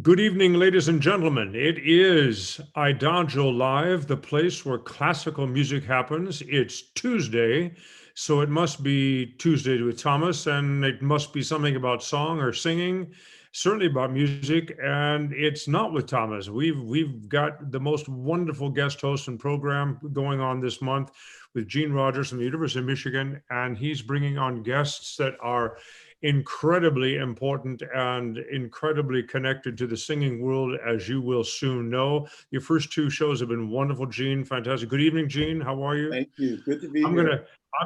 Good evening, ladies and gentlemen. It is Idagio Live, the place where classical music happens. It's Tuesday, so it must be Tuesday with Thomas, and it must be something about song or singing, certainly about music, and it's not with Thomas. We've got the most wonderful guest host and program going on this month with Eugene Rogers from the University of Michigan, and he's bringing on guests that are incredibly important and incredibly connected to the singing world, as you will soon know. Your first two shows have been wonderful, Gene. Fantastic. Good evening, Gene. How are you? Thank you. Good to be I'm here.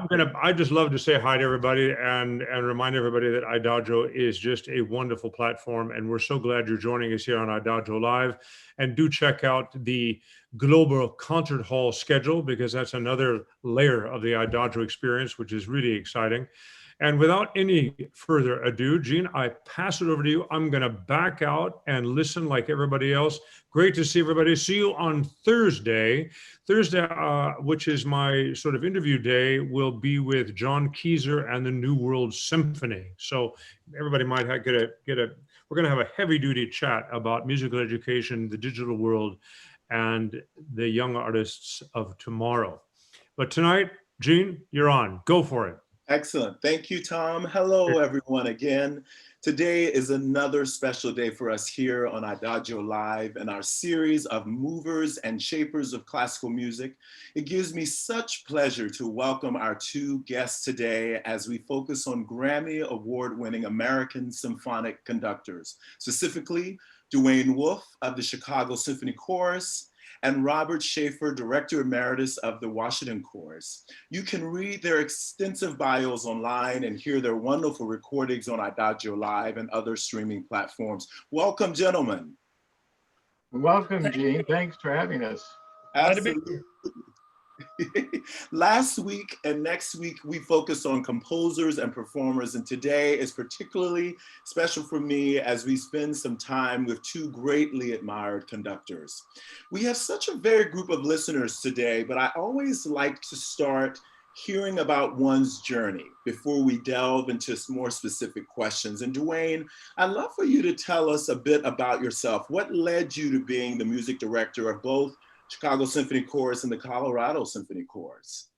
gonna, I just love to say hi to everybody and remind everybody that Idagio is just a wonderful platform, and we're so glad you're joining us here on Idagio Live. And do check out the global concert hall schedule, because that's another layer of the Idagio experience, which is really exciting. And without any further ado, Gene, I pass it over to you. I'm going to back out and listen like everybody else. Great to see everybody. See you on Thursday. Thursday, which is my sort of interview day, will be with John Keyser and the New World Symphony. So everybody might get a. We're going to have a heavy-duty chat about musical education, the digital world, and the young artists of tomorrow. But tonight, Gene, you're on. Go for it. Excellent. Thank you, Tom. Hello, everyone, again. Today is another special day for us here on Idagio Live and our series of movers and shapers of classical music. It gives me such pleasure to welcome our two guests today as we focus on Grammy Award-winning American symphonic conductors, specifically Duain Wolfe of the Chicago Symphony Chorus and Robert Shafer, Director Emeritus of the Washington Chorus. You can read their extensive bios online and hear their wonderful recordings on Idagio Live and other streaming platforms. Welcome, gentlemen. Welcome, Gene. Thanks for having us. Absolutely. Last week and next week, we focused on composers and performers, and today is particularly special for me as we spend some time with two greatly admired conductors. We have such a varied group of listeners today, but I always like to start hearing about one's journey before we delve into more specific questions. And Duain, I'd love for you to tell us a bit about yourself. What led you to being the music director of both Chicago Symphony Chorus and the Colorado Symphony Chorus?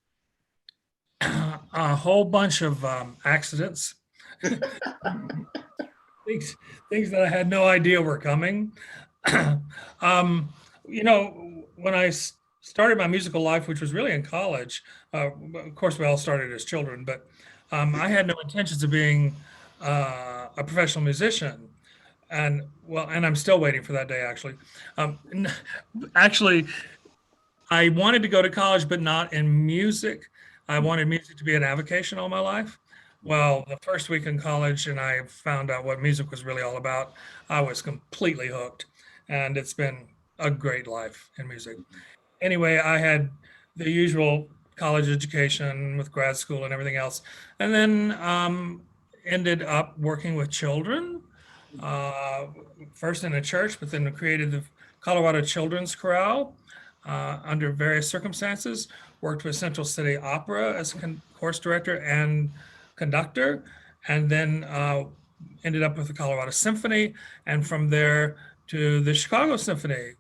A whole bunch of accidents, things that I had no idea were coming. You know, when I started my musical life, which was really in college, of course, we all started as children, but I had no intentions of being a professional musician. And I'm still waiting for that day, actually. Actually, I wanted to go to college, but not in music. I wanted music to be an avocation all my life. Well, the first week in college, and I found out what music was really all about, I was completely hooked. And it's been a great life in music. Anyway, I had the usual college education with grad school and everything else, and then ended up working with children, first in a church, but then created the Colorado Children's Chorale under various circumstances, worked with Central City Opera as course director and conductor, and then ended up with the Colorado Symphony, and from there to the Chicago Symphony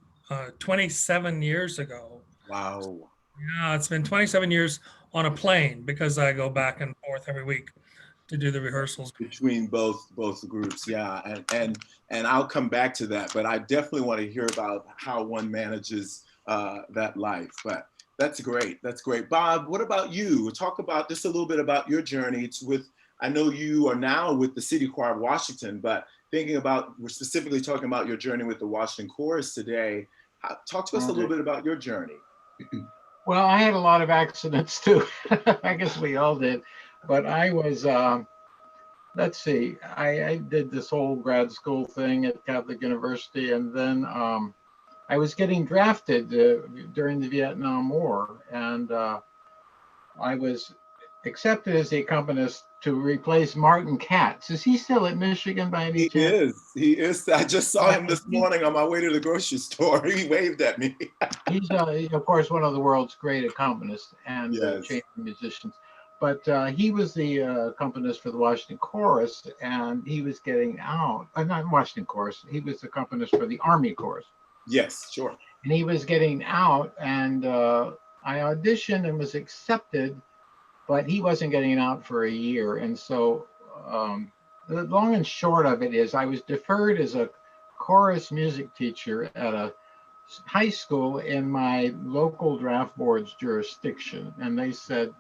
27 years ago. Wow. Yeah, it's been 27 years on a plane because I go back and forth every week to do the rehearsals Between both groups, yeah, and I'll come back to that, but I definitely want to hear about how one manages that life. But that's great. That's great. Bob, what about you? Talk about just a little bit about your journey. It's with, I know you are now with the City Choir of Washington, but thinking about, we're specifically talking about your journey with the Washington Chorus today. Talk to us a little bit about your journey. Well, I had a lot of accidents too. I guess we all did. But I was, let's see, I did this whole grad school thing at Catholic University, and then I was getting drafted during the Vietnam War, and I was accepted as the accompanist to replace Martin Katz. Is he still at Michigan by any chance? He is. I just saw him this morning on my way to the grocery store. He waved at me. He's, of course, one of the world's great accompanists and Yes. chamber musicians. But he was the accompanist for the Washington Chorus, and he was getting out. Not Washington Chorus. He was the accompanist for the Army Chorus. Yes, sure. And he was getting out, and I auditioned and was accepted, but he wasn't getting out for a year. And so the long and short of it is I was deferred as a chorus music teacher at a high school in my local draft board's jurisdiction. And they said,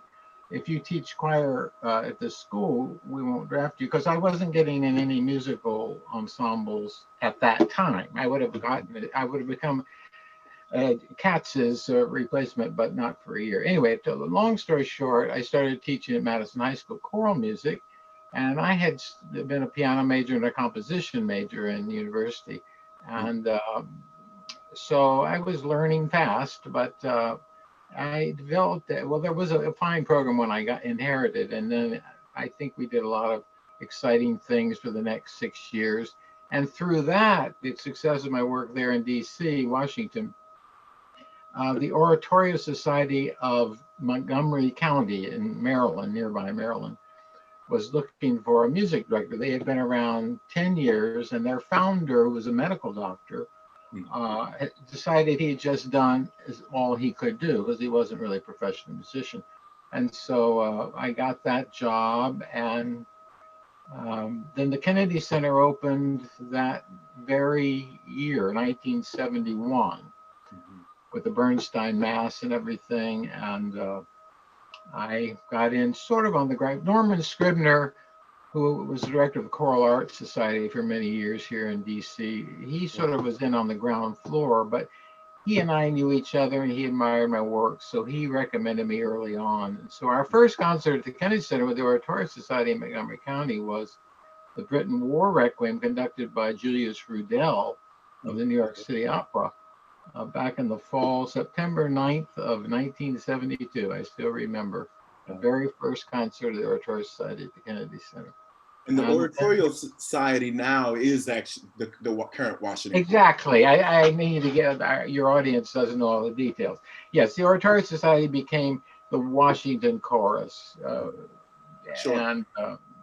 if you teach choir at the school, we won't draft you, because I wasn't getting in any musical ensembles at that time. I would have become Katz's replacement, but not for a year. Anyway, to the long story short, I started teaching at Madison High School choral music, and I had been a piano major and a composition major in university. And so I was learning fast, but I developed it. Well, there was a fine program when I got inherited, and then I think we did a lot of exciting things for the next 6 years. And through that, the success of my work there in DC, Washington, the Oratorio Society of Montgomery County in Maryland, nearby Maryland, was looking for a music director. They had been around 10 years, and their founder, who was a medical doctor, decided he had just done all he could do, because he wasn't really a professional musician. And so I got that job, and then the Kennedy Center opened that very year, 1971, with the Bernstein Mass and everything. And I got in sort of on the ground. Norman Scribner, who was the director of the Choral Arts Society for many years here in DC, he sort of was in on the ground floor, but he and I knew each other, and he admired my work, so he recommended me early on. And so our first concert at the Kennedy Center with the Oratorio Society in Montgomery County was the Britain War Requiem, conducted by Julius Rudel of the New York City Opera, back in the fall, September 9th of 1972. I still remember the very first concert of the Oratorio Society at the Kennedy Center. And the Oratorio Society now is actually the current Washington. Exactly. I need to get, your audience doesn't know all the details. Yes, the Oratorio Society became the Washington Chorus. Sure. And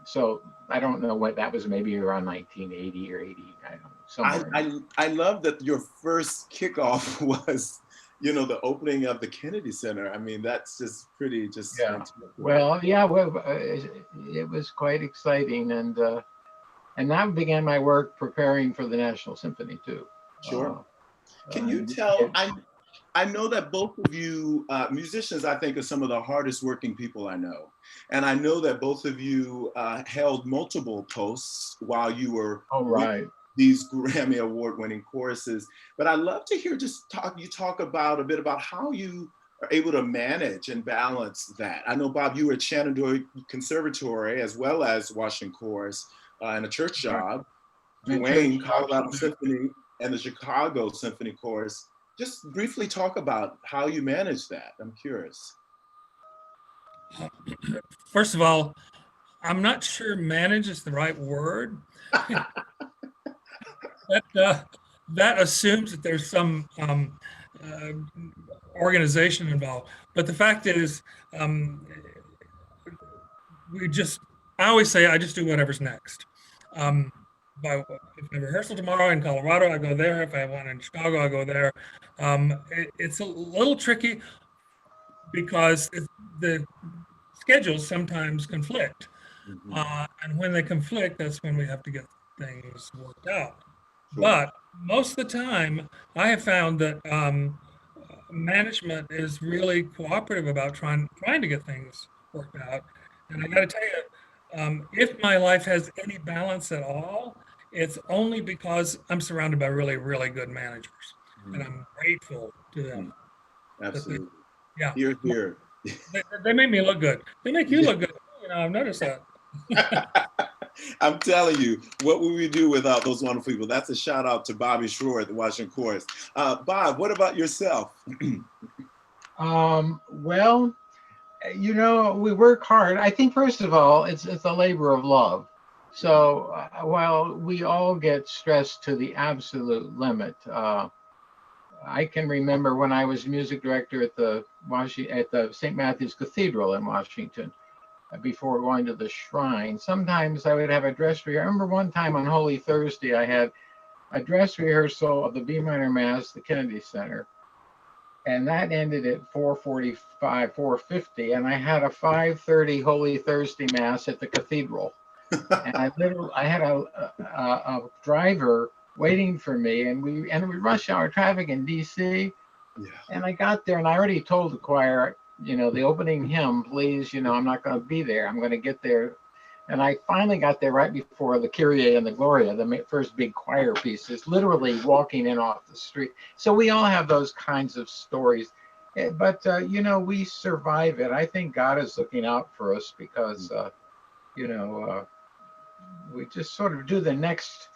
so I don't know what that was, maybe around 1980 or 80. I don't know. Somewhere. I love that your first kickoff was, you know, the opening of the Kennedy Center. I mean, that's just pretty, just. Yeah. Well, yeah, it was quite exciting. And that began my work preparing for the National Symphony too. Sure. Can you tell, I know that both of you, musicians, I think, are some of the hardest working people I know. And I know that both of you held multiple posts while you were with these Grammy Award-winning choruses. But I'd love to hear you talk about a bit about how you are able to manage and balance that. I know, Bob, you were at Shenandoah Conservatory as well as Washington Chorus and a church job. Duain, Colorado Symphony, and the Chicago Symphony Chorus. Just briefly talk about how you manage that. I'm curious. First of all, I'm not sure manage is the right word. That assumes that there's some organization involved. But the fact is, I always say, I just do whatever's next. If I have a rehearsal tomorrow in Colorado, I go there. If I have one in Chicago, I go there. It's a little tricky because the schedules sometimes conflict. And when they conflict, that's when we have to get things worked out. Sure. But most of the time, I have found that management is really cooperative about trying to get things worked out. And I got to tell you, if my life has any balance at all, it's only because I'm surrounded by really, really good managers, and I'm grateful to them. Absolutely. Yeah. Here. They make me look good. They make you look good. You know, I've noticed that. I'm telling you, what would we do without those wonderful people? That's a shout out to Bobby Schroer at the Washington Chorus. Bob, what about yourself? Well, you know, we work hard. I think, first of all, it's a labor of love. So while we all get stressed to the absolute limit, I can remember when I was music director at the St. Matthew's Cathedral in Washington. before going to the shrine. Sometimes I would have a dress rehearsal. I remember one time on Holy Thursday, I had a dress rehearsal of the B minor Mass, the Kennedy Center, and that ended at 4:45, 4:50, and I had a 5:30 Holy Thursday Mass at the cathedral. And I had a driver waiting for me, and we rush hour traffic in DC. Yeah. And I got there, and I already told the choir, the opening hymn, please, I'm not going to be there. I'm going to get there. And I finally got there right before the Kyrie and the Gloria, the first big choir pieces, literally walking in off the street. So we all have those kinds of stories. But, we survive it. I think God is looking out for us because, we just sort of do the next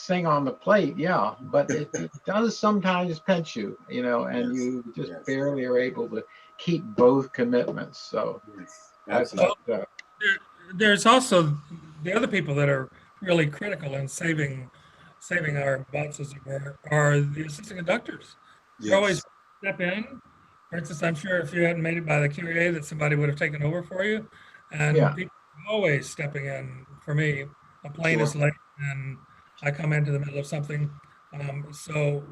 thing on the plate. Yeah. But it does sometimes pinch you, and Yes. you just Yes. barely are able to keep both commitments. So Yes. that's Absolutely. There's also the other people that are really critical in saving our butts, as it were, are the assistant conductors. They always step in. For instance, I'm sure if you hadn't made it by the Kyrie, that somebody would have taken over for you. And Yeah. people are always stepping in for me. A plane is late and I come into the middle of something. So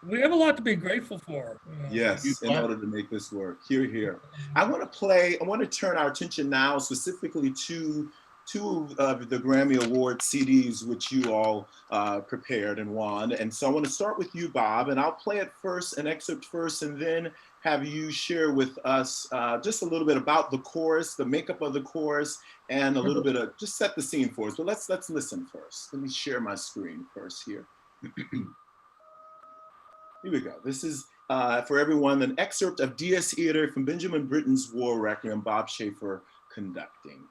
we have a lot to be grateful for. Yes, in order to make this work. Hear, hear. I want to turn our attention now specifically to two of the Grammy Award CDs, which you all prepared and won. And so I want to start with you, Bob, and I'll play it first, an excerpt first, and then have you share with us just a little bit about the chorus, the makeup of the chorus, and a little bit of, just set the scene for us. But let's listen first. Let me share my screen first here. Here we go. This is, for everyone, an excerpt of Dies Irae from Benjamin Britten's War Requiem, Bob Shafer conducting.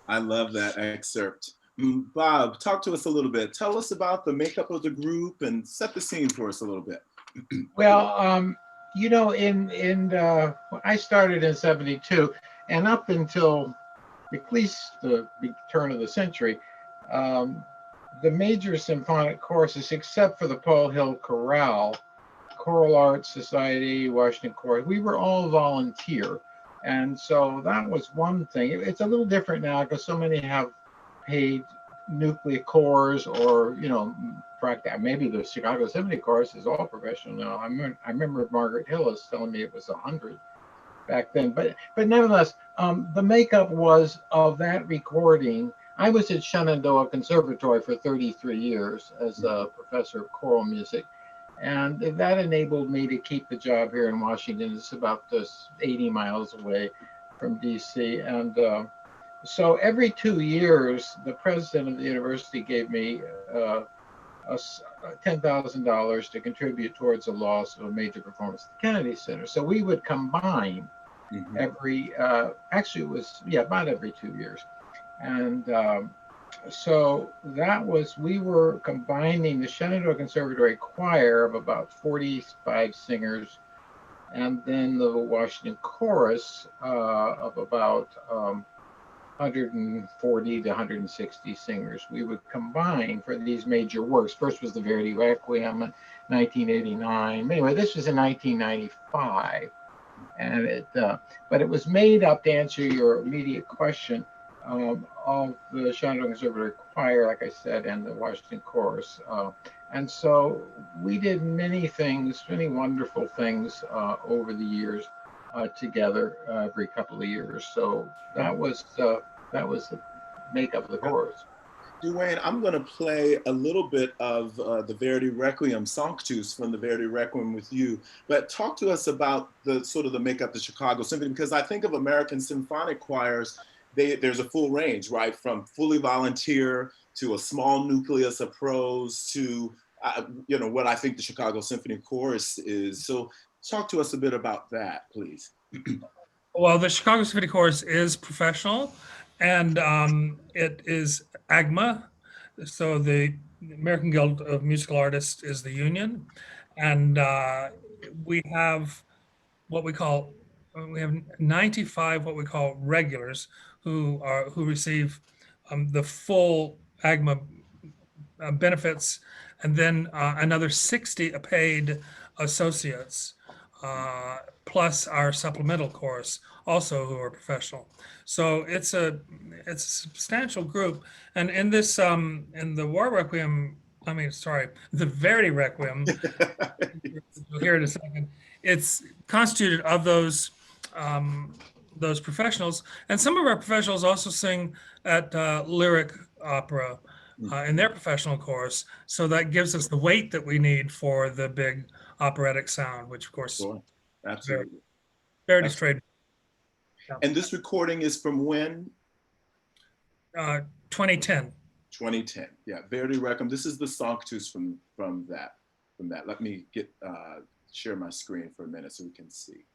I love that excerpt. Bob, talk to us a little bit. Tell us about the makeup of the group and set the scene for us a little bit. Well, you know, I started in '72, and up until at least the turn of the century, the major symphonic choruses, except for the Paul Hill Chorale, Choral Arts Society, Washington Chorus, we were all volunteer. And so that was one thing. It's a little different now because so many have paid nuclear chorus, or, you know, maybe the Chicago Symphony Chorus is all professional now. I remember Margaret Hillis telling me it was 100 back then. But nevertheless, the makeup was of that recording. I was at Shenandoah Conservatory for 33 years as a professor of choral music. And that enabled me to keep the job here in Washington. It's about 80 miles away from DC. And so every 2 years, the president of the university gave me $10,000 to contribute towards the loss of a major performance at the Kennedy Center. So we would combine every, actually it was, about every 2 years. And so that was, we were combining the Shenandoah Conservatory Choir of about 45 singers, and then the Washington Chorus of about 140 to 160 singers. We would combine for these major works. First was the Verdi Requiem in 1989. Anyway, this was in 1995. And but it was made up, to answer your immediate question, of the Shenandoah Conservatory Choir, like I said, and the Washington Chorus. And so we did many things, many wonderful things over the years together every couple of years. So that was the makeup of the chorus. Duain, I'm going to play a little bit of the Verdi Requiem, Sanctus from the Verdi Requiem with you, but talk to us about the sort of the makeup of the Chicago Symphony, because I think of American symphonic choirs, there's a full range, right? From fully volunteer to a small nucleus of pros to, what I think the Chicago Symphony Chorus is. So talk to us a bit about that, please. Well, the Chicago Symphony Chorus is professional, and it is AGMA. So the American Guild of Musical Artists is the union. And we have we have 95 what we call regulars who receive the full AGMA benefits, and then another 60 paid associates, plus our supplemental chorus also who are professional. So it's a substantial group. And in this in the the Verdi Requiem, you'll hear in a second, it's constituted of those professionals, and some of our professionals also sing at lyric opera in their professional chorus. So that gives us the weight that we need for the big operatic sound, which of course, sure. Absolutely. Verdi's trade. And this recording is from when? 2010. 2010. Yeah, Verdi Requiem. This is the Sanctus from that. Let me share my screen for a minute so we can see.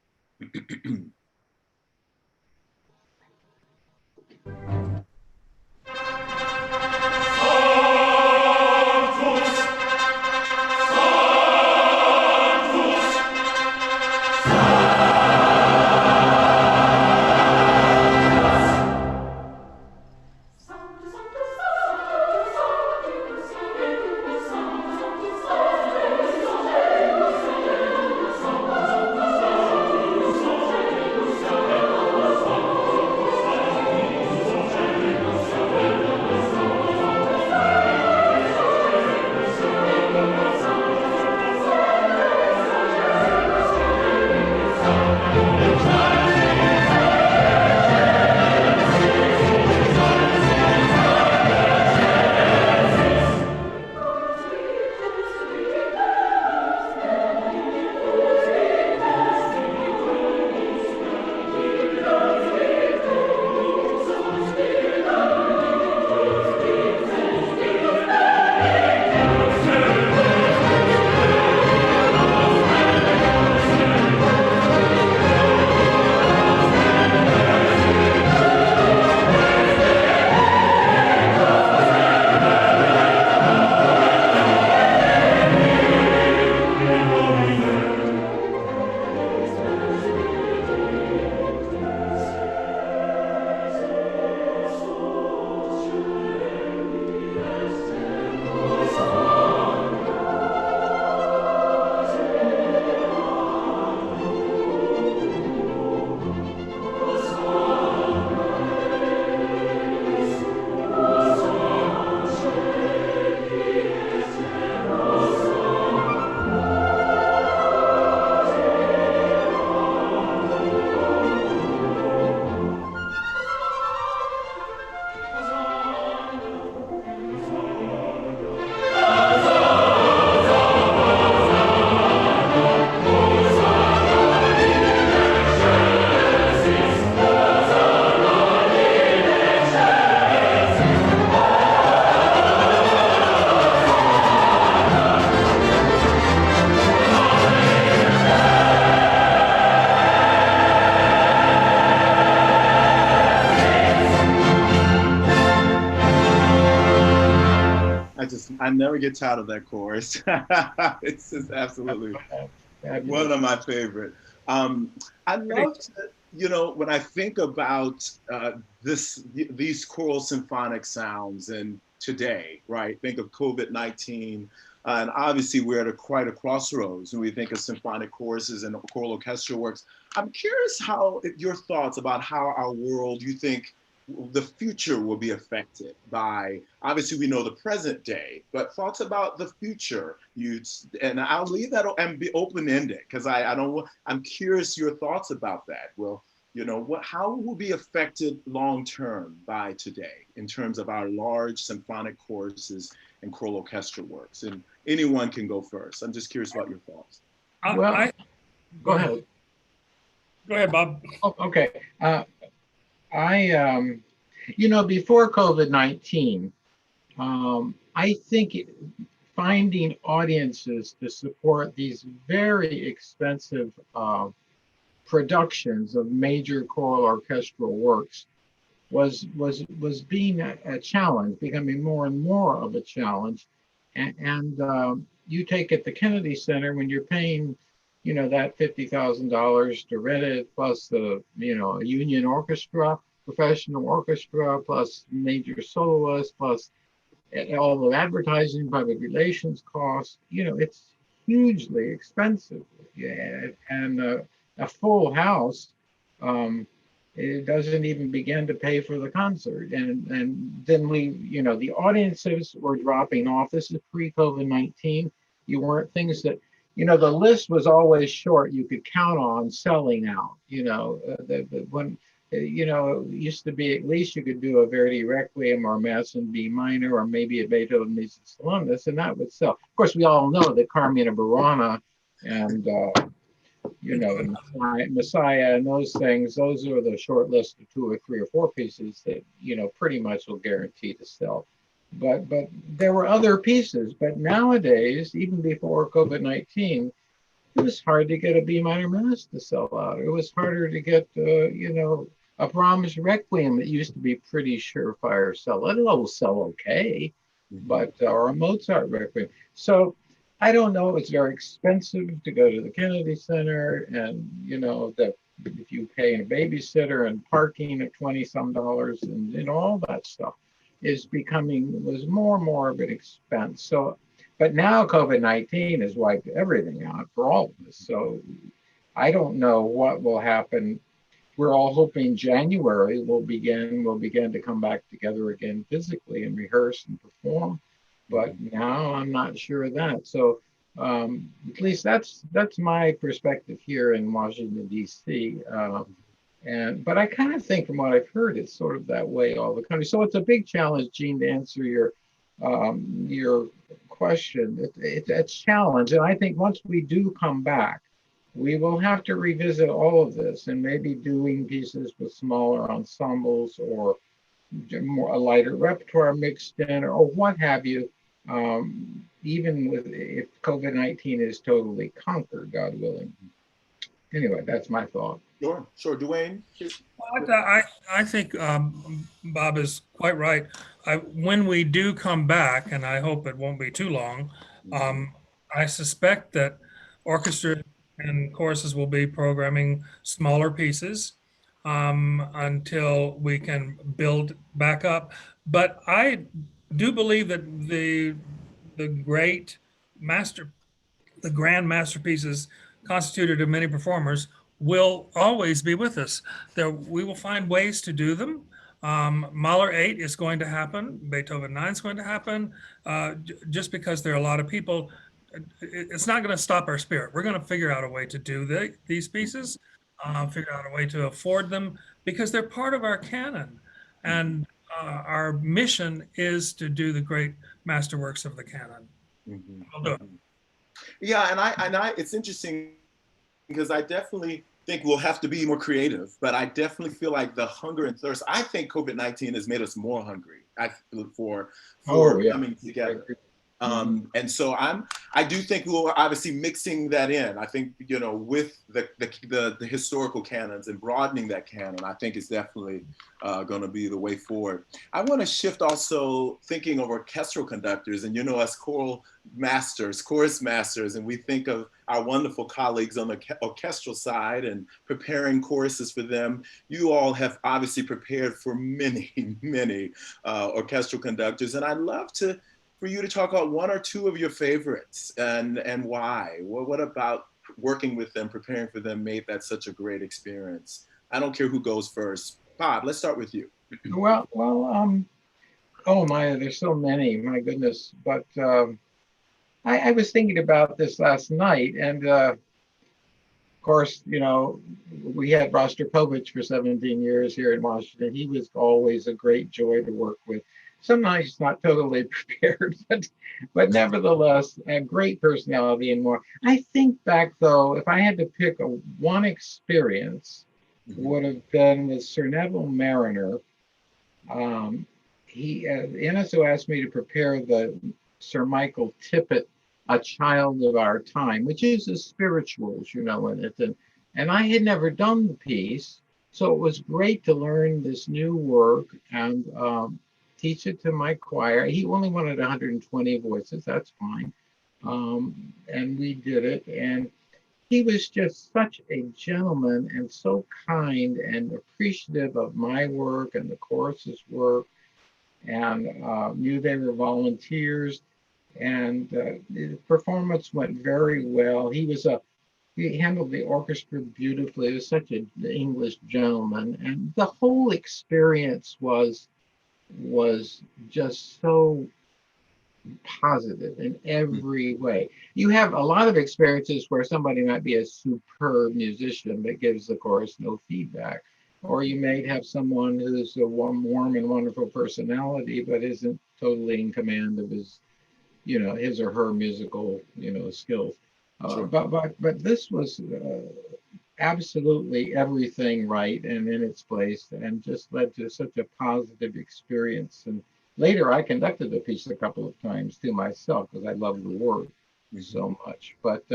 I never get tired of that chorus. It's just absolutely one of my favorite. I love to, you know, when I think about these choral symphonic sounds and today, right? Think of COVID-19, and obviously we're at quite a crossroads when we think of symphonic choruses and choral orchestral works. I'm curious your thoughts about how our world, you think, the future will be affected by, obviously we know the present day, but thoughts about the future. And I'll leave that and be open-ended, because I'm curious your thoughts about that. Well, you know, how will be affected long-term by today in terms of our large symphonic choruses and choral orchestral works? And anyone can go first. I'm just curious about your thoughts. Well, go ahead. Go ahead, Bob. Oh, okay. You know, before COVID-19, I think finding audiences to support these very expensive productions of major choral orchestral works was being a challenge, becoming more and more of a challenge. And you take at the Kennedy Center, when you're paying, you know, that $50,000 to rent it, plus the, you know, a union orchestra, professional orchestra, plus major soloists, plus all the advertising, public relations costs, you know, it's hugely expensive. Yeah, and a full house, it doesn't even begin to pay for the concert. And then you know, the audiences were dropping off. This is pre-COVID-19. You weren't things that, you know, the list was always short. You could count on selling out, you know, when, you know, it used to be at least you could do a Verdi Requiem or Mass in B minor or maybe a Beethoven Missa Solemnis, and that would sell. Of course, we all know that Carmina Burana and, you know, Messiah and those things, those are the short list of 2 or 3 or 4 pieces that, you know, pretty much will guarantee to sell. But there were other pieces. But nowadays, even before COVID-19, it was hard to get a B minor mass to sell out. It was harder to get, you know, a Brahms Requiem that used to be pretty surefire sell. It'll sell okay, but or a Mozart Requiem. So I don't know. It's very expensive to go to the Kennedy Center, and you know that if you pay a babysitter and parking at $20-some, and you know all that stuff was more and more of an expense. So, but now COVID-19 has wiped everything out for all of us. So I don't know what will happen. We're all hoping January we'll begin to come back together again physically and rehearse and perform. But now I'm not sure of that. So at least that's my perspective here in Washington, D.C. But I kind of think from what I've heard, it's sort of that way all the country. So it's a big challenge, Gene, to answer your question. It's a challenge. And I think once we do come back, we will have to revisit all of this and maybe doing pieces with smaller ensembles or more a lighter repertoire mixed in or what have you, even if COVID-19 is totally conquered, God willing. Anyway, that's my thought. Sure. Duain? I think Bob is quite right. When we do come back, and I hope it won't be too long, I suspect that orchestras and choruses will be programming smaller pieces until we can build back up. But I do believe that the grand masterpieces constituted of many performers will always be with us. We will find ways to do them. Mahler 8 is going to happen. Beethoven 9 is going to happen. Just because there are a lot of people, it's not going to stop our spirit. We're going to figure out a way to do these pieces, figure out a way to afford them because they're part of our canon. And our mission is to do the great masterworks of the canon. We'll do it. Yeah, and I it's interesting because I definitely think we'll have to be more creative, but I definitely feel like the hunger and thirst, I think COVID-19 has made us more hungry for coming together. And so I do think we're obviously mixing that in. I think, you know, with the historical canons and broadening that canon, I think is definitely going to be the way forward. I want to shift also thinking of orchestral conductors, and you know, us choral masters, chorus masters, and we think of our wonderful colleagues on the orchestral side and preparing choruses for them. You all have obviously prepared for many, many orchestral conductors, and I'd love for you to talk about one or two of your favorites and why. What about working with them, preparing for them made that such a great experience? I don't care who goes first. Bob, let's start with you. Well, oh my, there's so many, my goodness. But I was thinking about this last night, and of course, you know, we had Rostropovich for 17 years here in Washington. He was always a great joy to work with. Sometimes not totally prepared, but nevertheless, a great personality and more. I think back though, if I had to pick one experience, would have been with Sir Neville Mariner. The NSO asked me to prepare the Sir Michael Tippett, A Child of Our Time, which is a spirituals, you know, in it. And I had never done the piece, so it was great to learn this new work and teach it to my choir. He only wanted 120 voices, that's fine. And we did it. And he was just such a gentleman and so kind and appreciative of my work and the chorus's work, and knew they were volunteers. And the performance went very well. He handled the orchestra beautifully. He was such an English gentleman. And the whole experience was just so positive in every way. You have a lot of experiences where somebody might be a superb musician that gives the chorus no feedback, or you may have someone who's a warm and wonderful personality but isn't totally in command of his, you know, his or her musical, you know, skills. Sure. But this was absolutely everything right and in its place, and just led to such a positive experience. And later I conducted the piece a couple of times to myself because I love the work so much. But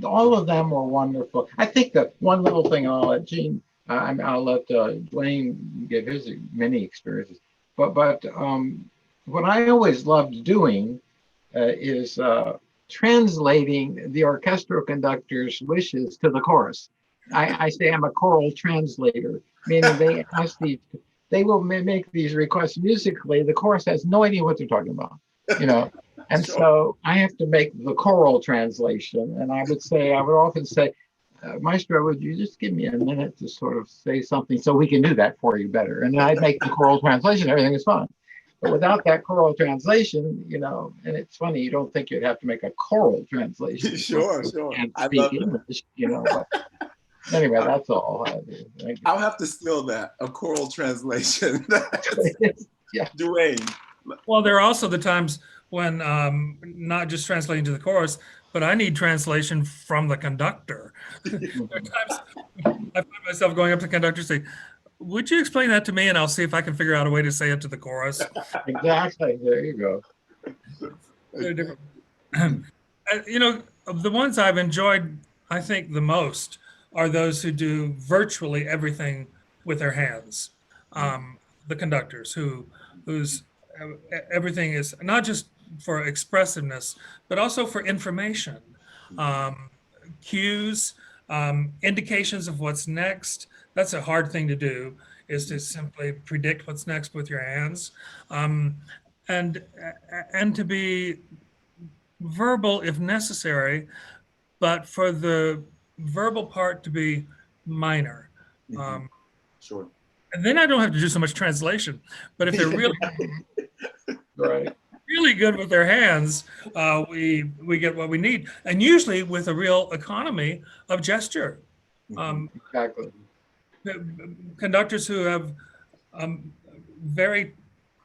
all of them were wonderful. I think that one little thing, and I'll let Gene, I'll let Duain give his many experiences. But what I always loved doing is translating the orchestral conductor's wishes to the chorus. I say I'm a choral translator, meaning they will make these requests musically. The chorus has no idea what they're talking about, you know. And sure. So I have to make the choral translation. And I would often say, Maestro, would you just give me a minute to sort of say something so we can do that for you better? And I'd make the choral translation, everything is fine. But without that choral translation, you know, and it's funny, you don't think you'd have to make a choral translation. Sure. And speak English, you know. But anyway, that's all. I'll have to steal that, a choral translation. Yeah. Duain. Well, there are also the times when not just translating to the chorus, but I need translation from the conductor. There are times I find myself going up to the conductor and say, would you explain that to me, and I'll see if I can figure out a way to say it to the chorus. Exactly. There you go. Very different. You know, the ones I've enjoyed, I think, the most are those who do virtually everything with their hands. The conductors whose everything is not just for expressiveness, but also for information, cues, indications of what's next. That's a hard thing to do, is to simply predict what's next with your hands, and to be verbal if necessary, but for the verbal part to be minor. Sure. And then I don't have to do so much translation. But if they're really Right. really good with their hands, we get what we need, and usually with a real economy of gesture. Exactly. Conductors who have very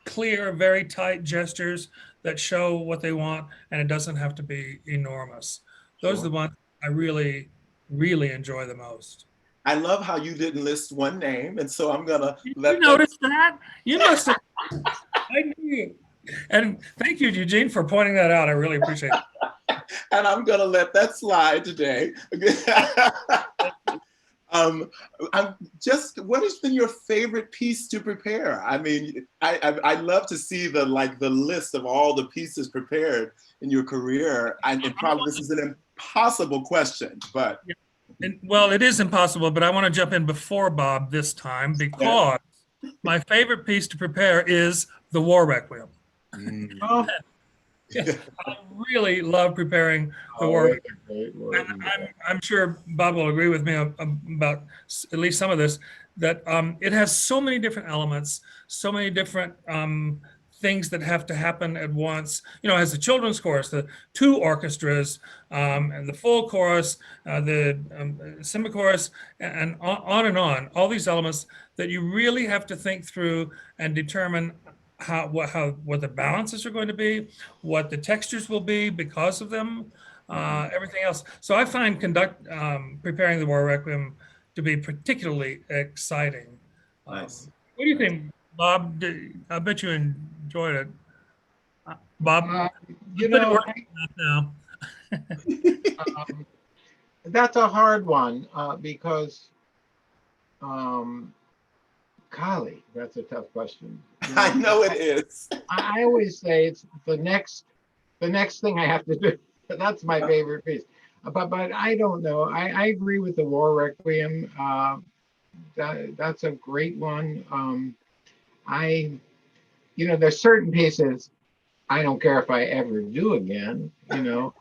clear, very tight gestures that show what they want, and it doesn't have to be enormous. Those are the ones I really, really enjoy the most. I love how you didn't list one name, and so I'm gonna let you notice that? You must have. I knew And thank you, Eugene, for pointing that out. I really appreciate it. And I'm gonna let that slide today. I'm just, what has been your favorite piece to prepare? I mean, I love to see the list of all the pieces prepared in your career. And probably this is an impossible question, but. And, well, it is impossible, but I want to jump in before Bob this time because my favorite piece to prepare is the War Requiem. Oh, I really love preparing the War Requiem. And I'm sure Bob will agree with me about at least some of this, that it has so many different elements, so many different things that have to happen at once. You know, it has the children's chorus, the two orchestras, and the full chorus, the symphony chorus, and on and on. All these elements that you really have to think through and determine what the balances are going to be, what the textures will be because of them, everything else. So I find preparing the War Requiem to be particularly exciting. Nice. What do you think, Bob? I bet you enjoyed it. Bob, you know, now. that's a hard one because, golly, that's a tough question. You know, I know it is. I always say it's the next thing I have to do. That's my favorite piece. But I don't know. I agree with the War Requiem. That's a great one. You know, there's certain pieces I don't care if I ever do again, you know,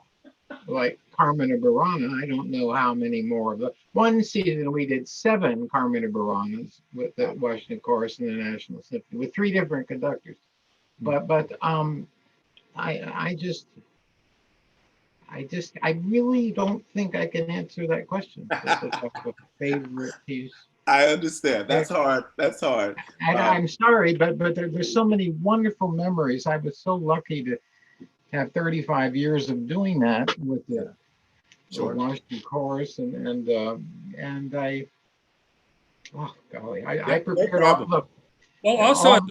like Carmina Burana. I don't know how many more of the one season we did 7 Carmina Buranas with the Washington Chorus and the National Symphony with 3 different conductors. But I really don't think I can answer that question. That's a favorite piece. I understand. That's hard. That's hard. And I'm sorry, but there's so many wonderful memories. I was so lucky to have 35 years of doing that with the Washington Chorus, and I, oh golly, I prepared all the. Well, also,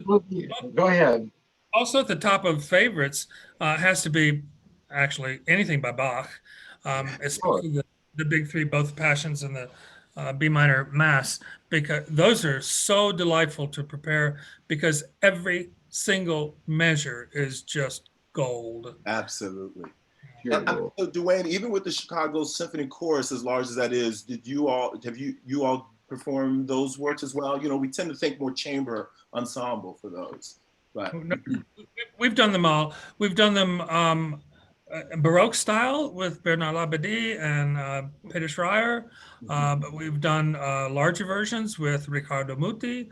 go ahead. Also at the top of favorites has to be actually anything by Bach, especially the big 3, both Passions and the B minor Mass, because those are so delightful to prepare because every single measure is just gold. Absolutely. Sure. So Duain, even with the Chicago Symphony Chorus, as large as that is, have you all performed those works as well? You know, we tend to think more chamber ensemble for those, but we've done them all. We've done them Baroque style with Bernard Labadie and Peter Schreier, but we've done larger versions with Riccardo Muti.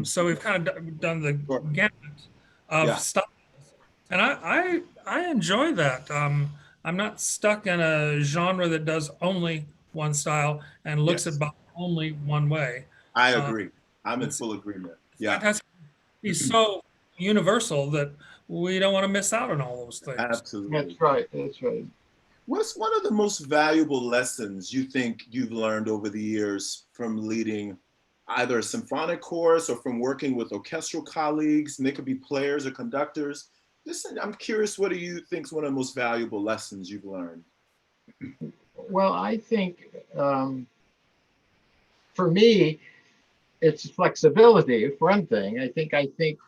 So we've kind of done the gamut of styles, and I enjoy that. I'm not stuck in a genre that does only one style and looks at Bach only one way. I agree. I'm in full agreement. Yeah, he's so universal that we don't want to miss out on all those things. Absolutely. That's right. That's right. What's one of the most valuable lessons you think you've learned over the years from leading either a symphonic chorus or from working with orchestral colleagues, and they could be players or conductors? I'm curious, what do you think is one of the most valuable lessons you've learned? Well, I think for me, it's flexibility. For one thing, I think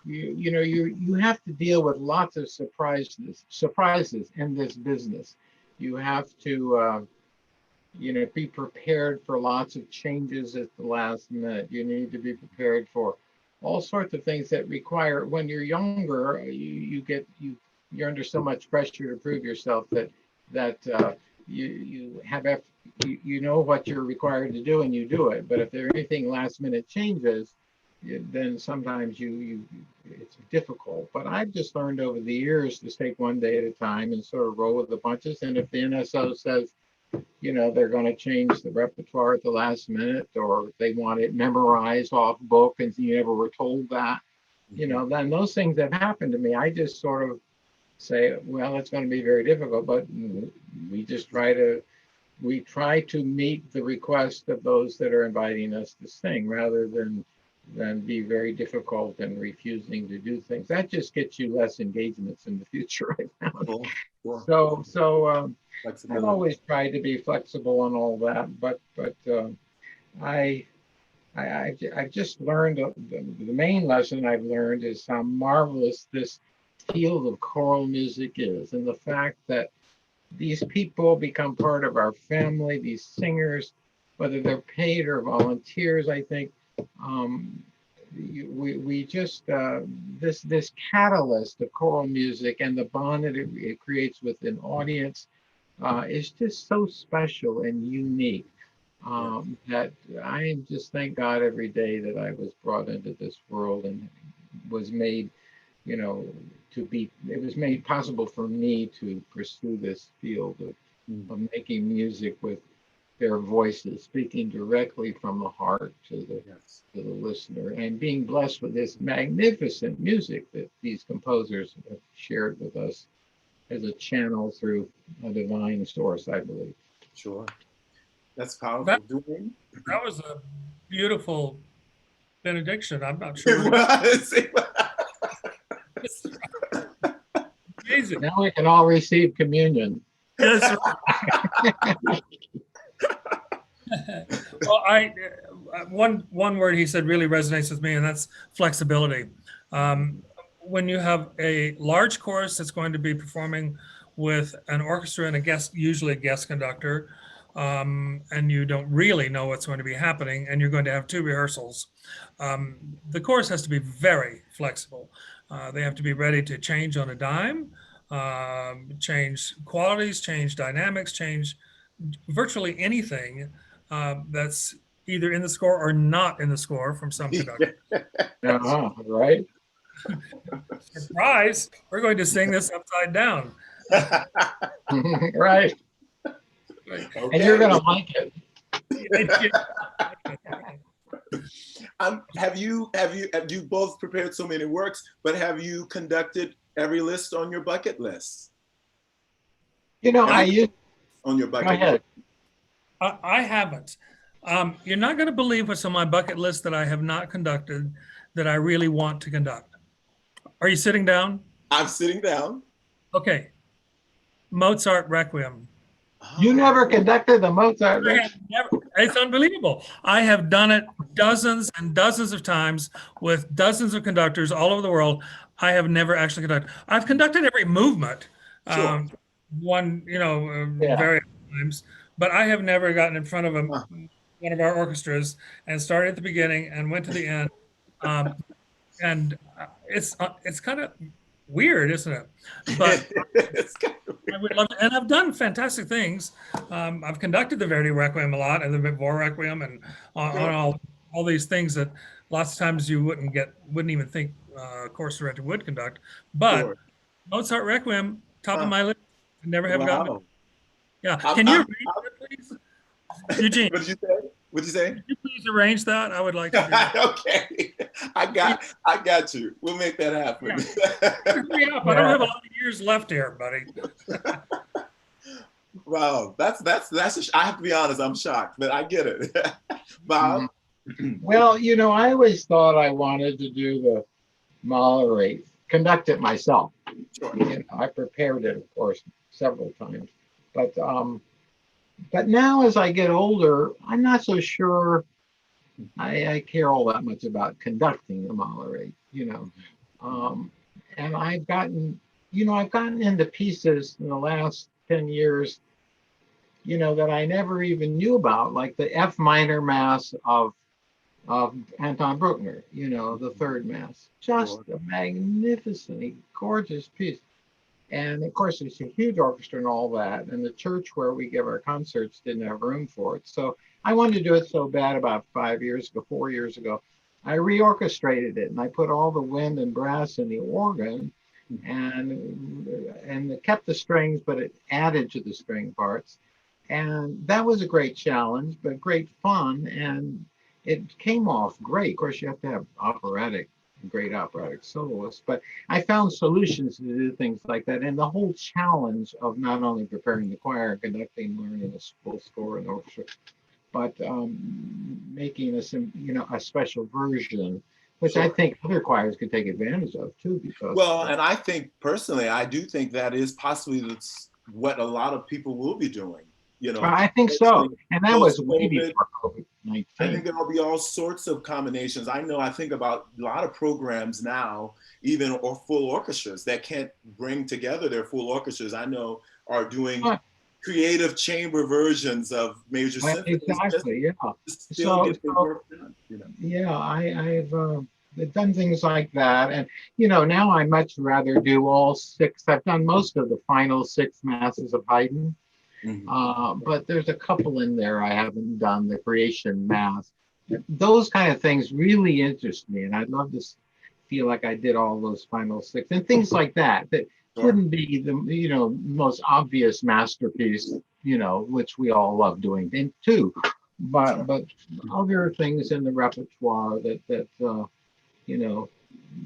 you have to deal with lots of surprises in this business. You have to be prepared for lots of changes at the last minute. You need to be prepared for all sorts of things that require. When you're younger, you're under so much pressure to prove yourself that you know what you're required to do and you do it. But if there anything last minute changes, then sometimes it's difficult. But I've just learned over the years to take one day at a time and sort of roll with the punches. And if the NSO says, they're going to change the repertoire at the last minute, or they want it memorized off book and you never were told that, then those things have happened to me. I just sort of say, well, it's going to be very difficult, but we try to meet the request of those that are inviting us to sing rather than be very difficult and refusing to do things. That just gets you less engagements in the future, I found. Cool. Cool. I've Flexibility. always tried to be flexible on all that, but I I've just learned the main lesson I've learned is how marvelous this field of choral music is, and the fact that these people become part of our family. These singers, whether they're paid or volunteers, I think we just this catalyst of choral music and the bond that it creates with an audience is just so special and unique. That I just thank God every day that I was brought into this world and was made, it was made possible for me to pursue this field of making music with their voices, speaking directly from the heart to the listener, and being blessed with this magnificent music that these composers have shared with us as a channel through a divine source, I believe. Sure. That's powerful. That was a beautiful benediction. I'm not It sure. was. Amazing. Now we can all receive communion. Yes. Well, one word he said really resonates with me, and that's flexibility. When you have a large chorus that's going to be performing with an orchestra and usually a guest conductor, and you don't really know what's going to be happening, and you're going to have 2 rehearsals, the chorus has to be very flexible. They have to be ready to change on a dime, change qualities, change dynamics, change virtually anything that's either in the score or not in the score from some conductor. Right? Surprise! We're going to sing this upside down. Right. Okay. And you're going to like it. Have you both prepared so many works, but have you conducted every list on your bucket list? I used on your bucket list. I haven't. You're not going to believe what's on my bucket list that I have not conducted that I really want to conduct. Are you sitting down? I'm sitting down. Okay. Mozart Requiem. You never conducted the Mozart Requiem? It's unbelievable. I have done it dozens and dozens of times with dozens of conductors all over the world. I have never actually conducted. I've conducted every movement, Sure. various times, but I have never gotten in front of one of our orchestras and started at the beginning and went to the end. And it's kind of weird, isn't it? But I would love to, and I've done fantastic things. I've conducted the Verdi Requiem a lot, and the Vor Requiem, and on all these things that lots of times you wouldn't even think a chorus director would conduct. But Mozart Requiem, top of my list, never have gotten it. Yeah, can you arrange that, please, Eugene? What did you say? Could you please arrange that? I would like to do that. Okay, I got you. We'll make that happen. Hurry up. I don't have a lot of years left here, buddy. Wow, that's. I have to be honest. I'm shocked, but I get it. Bob. Well, I always thought I wanted to do the Mahler, conduct it myself. Sure. I prepared it, of course, several times, but now as I get older, I'm not so sure I care all that much about conducting the Mahler, and I've gotten into pieces in the last 10 years, that I never even knew about, like the F minor Mass of Anton Bruckner, the third Mass. Just a magnificently gorgeous piece. And of course, it's a huge orchestra and all that. And the church where we give our concerts didn't have room for it. So I wanted to do it so bad about 4 years ago. I reorchestrated it and I put all the wind and brass in the organ and it kept the strings, but it added to the string parts. And that was a great challenge, but great fun. And it came off great. Of course, you have to have great operatic soloists, but I found solutions to do things like that. And the whole challenge of not only preparing the choir, conducting, learning a full score and orchestra, but making a special version, which I think other choirs could take advantage of too, because well, and I think personally, I do think that is possibly what a lot of people will be doing. I think so, and that was way post-COVID, before COVID-19. I think there'll be all sorts of combinations. I think about a lot of programs now, even or full orchestras that can't bring together their full orchestras. I know are doing creative chamber versions of major symphonies. Exactly, yeah. Still get the work done. Yeah, I've done things like that, and now I much rather do all 6. I've done most of the final 6 masses of Haydn. But there's a couple in there I haven't done, the creation mass. Those kind of things really interest me, and I'd love to feel like I did all those final 6 and things like that. That wouldn't be the most obvious masterpiece, which we all love doing too. But other things in the repertoire that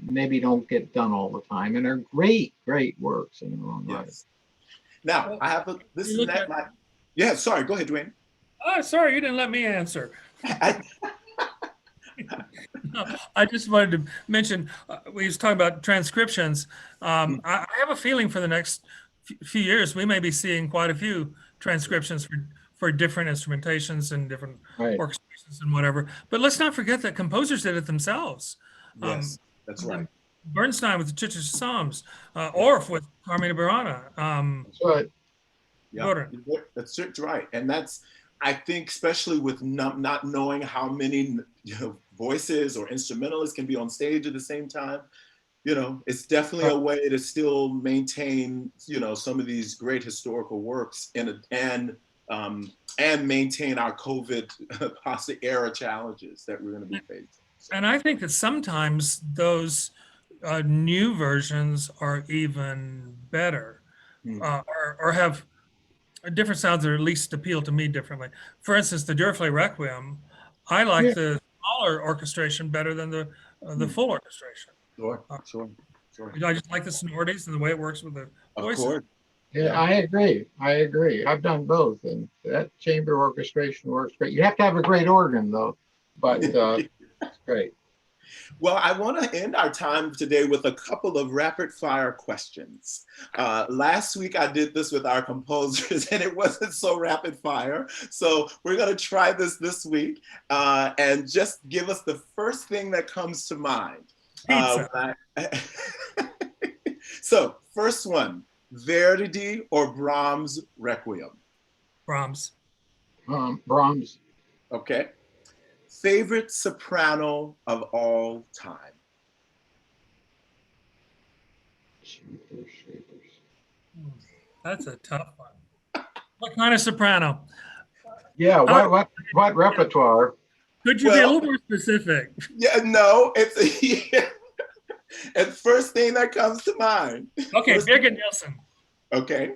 maybe don't get done all the time and are great works in their own right. Now, I have yeah, sorry, go ahead, Duain. Oh, sorry, you didn't let me answer. No, I just wanted to mention, we was talking about transcriptions. I have a feeling for the next few years, we may be seeing quite a few transcriptions for different instrumentations and different orchestrations and whatever. But let's not forget that composers did it themselves. Yes, that's right. Bernstein with the Chichester Psalms, Orff with Carmina Burana. That's right. Yeah, that's right. And that's, I think, especially with not knowing how many voices or instrumentalists can be on stage at the same time, it's definitely a way to still maintain, some of these great historical works and maintain our COVID era challenges that we're going to be facing. So. And I think that sometimes those new versions are even better, or have different sounds that at least appeal to me differently. For instance, the Durfley Requiem, I like the smaller orchestration better than the full orchestration. Sure. I just like the sonorities and the way it works with the voices. Of course. Yeah, I agree. I've done both, and that chamber orchestration works great. You have to have a great organ, though, but it's great. Well, I want to end our time today with a couple of rapid fire questions. Last week I did this with our composers and it wasn't so rapid fire. So we're going to try this week and just give us the first thing that comes to mind. So first one, Verdi or Brahms Requiem? Brahms. Brahms. Okay. Favorite soprano of all time? That's a tough one. What kind of soprano? Yeah, what repertoire? Could you be a little more specific? Yeah, no, it's first thing that comes to mind. Okay, Birgit Nilsson. Okay.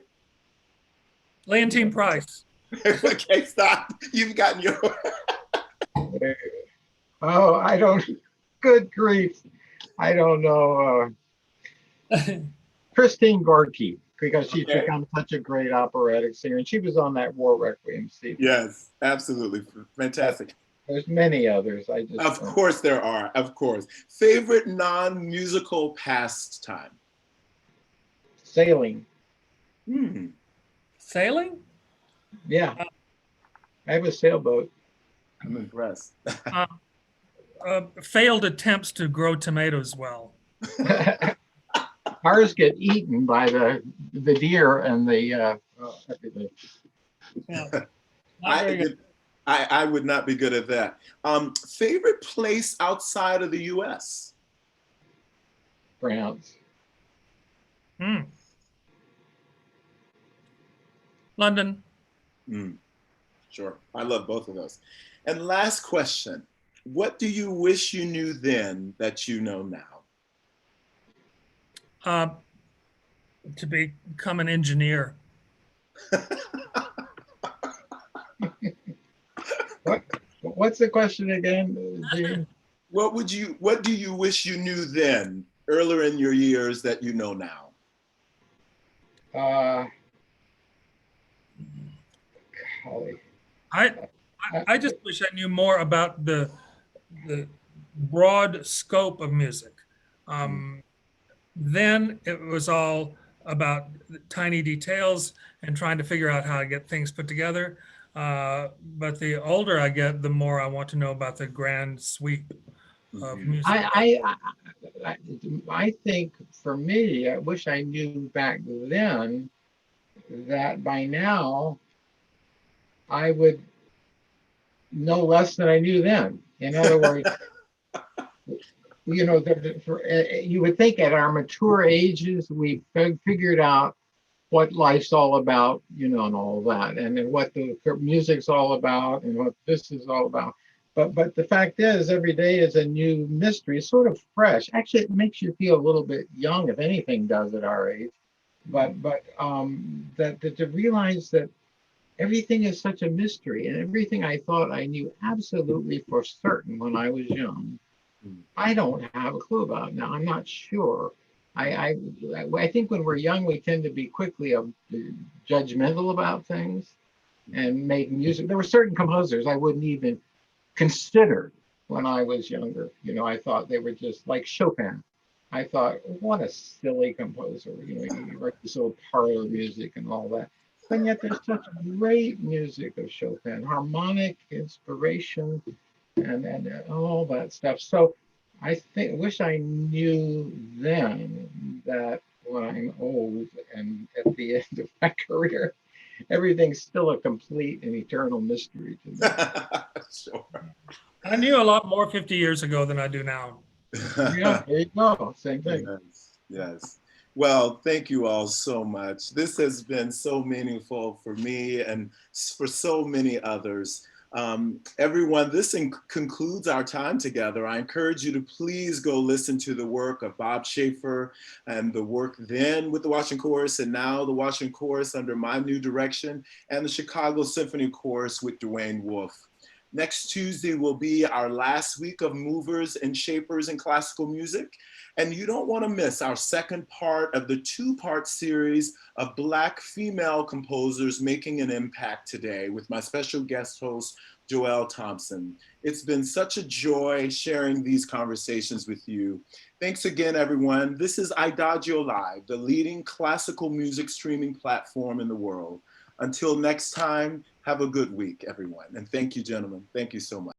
Leontine Price. Okay, stop. You've gotten your... Oh, I don't. Good grief! I don't know. Christine Gorky, because she's become such a great operatic singer, and she was on that War Requiem CD. Yes, absolutely, fantastic. There's many others. Of course there are. Of course. Favorite non-musical pastime? Sailing. Sailing? Yeah, I have a sailboat. I'm impressed. Failed attempts to grow tomatoes well. Ours get eaten by the deer and the everything. Yeah. I would not be good at that. Favorite place outside of the U.S.? France. London. Sure. I love both of those. And last question. What do you wish you knew then that you know now? To become an engineer. What's the question again, Gene? What do you wish you knew then, earlier in your years, that you know now? Golly. I just wish I knew more about the broad scope of music. Then it was all about tiny details and trying to figure out how to get things put together. But the older I get, the more I want to know about the grand sweep of music. I think for me, I wish I knew back then that by now I would know less than I knew then. In other words, you know, you would think at our mature ages, we figured out what life's all about, you know, and all that, and then what the music's all about, and what this is all about. But the fact is, every day is a new mystery. It's sort of fresh. Actually, it makes you feel a little bit young, if anything does at our age. But that to realize that everything is such a mystery, and everything I thought I knew absolutely for certain when I was young, I don't have a clue about now. I'm not sure. I think when we're young, we tend to be quickly judgmental about things and make music. There were certain composers I wouldn't even consider when I was younger. You know, I thought they were just like Chopin. I thought, what a silly composer. You know, you write this little parlor music and all that. And yet there's such great music of Chopin, harmonic inspiration and all that stuff. So I wish I knew then that when I'm old and at the end of my career, everything's still a complete and eternal mystery to me. Sure. I knew a lot more 50 years ago than I do now. Yeah, there you go. Same thing. Yes, yes. Well, thank you all so much. This has been so meaningful for me and for so many others. Everyone, this concludes our time together. I encourage you to please go listen to the work of Bob Shafer and the work then with the Washington Chorus and now the Washington Chorus under my new direction, and the Chicago Symphony Chorus with Duain Wolfe. Next Tuesday will be our last week of Movers and Shapers in Classical Music. And you don't want to miss our second part of the two-part series of Black female composers making an impact today with my special guest host, Joelle Thompson. It's been such a joy sharing these conversations with you. Thanks again, everyone. This is Adagio Live, the leading classical music streaming platform in the world. Until next time, have a good week, everyone. And thank you, gentlemen. Thank you so much.